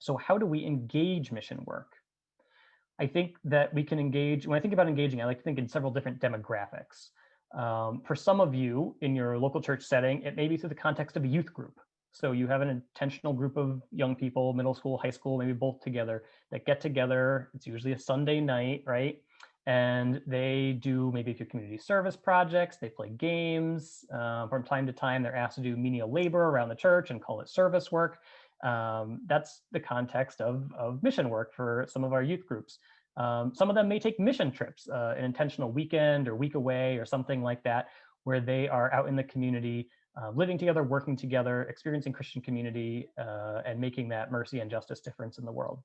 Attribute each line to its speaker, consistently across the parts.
Speaker 1: So how do we engage mission work? I think that we can engage, when I think about engaging, I like to think in several different demographics. For some of you in your local church setting, it may be through the context of a youth group. So you have an intentional group of young people, middle school, high school, maybe both together, that get together. It's usually a Sunday night, right? And they do maybe a few community service projects. They play games. From time to time, they're asked to do menial labor around the church and call it service work. That's the context of mission work for some of our youth groups. Some of them may take mission trips, an intentional weekend or week away or something like that, where they are out in the community, living together, working together, experiencing Christian community, and making that mercy and justice difference in the world.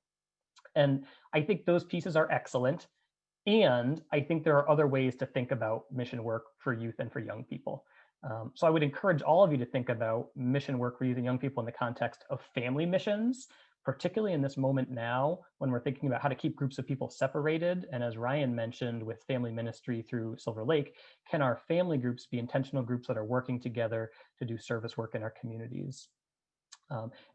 Speaker 1: And I think those pieces are excellent. And I think there are other ways to think about mission work for youth and for young people. So I would encourage all of you to think about mission work for youth and young people in the context of family missions, particularly in this moment now when we're thinking about how to keep groups of people separated. And as Ryan mentioned, with family ministry through Silver Lake, can our family groups be intentional groups that are working together to do service work in our communities?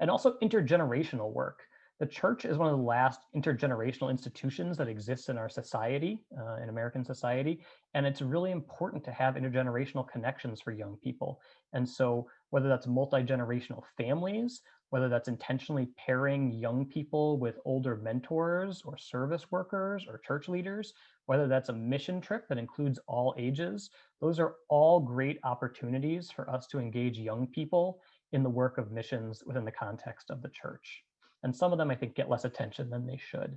Speaker 1: And also intergenerational work. The church is one of the last intergenerational institutions that exists in our society, in American society, and it's really important to have intergenerational connections for young people. And so whether that's multi-generational families, whether that's intentionally pairing young people with older mentors or service workers or church leaders, whether that's a mission trip that includes all ages, those are all great opportunities for us to engage young people in the work of missions within the context of the church. And some of them, I think, get less attention than they should.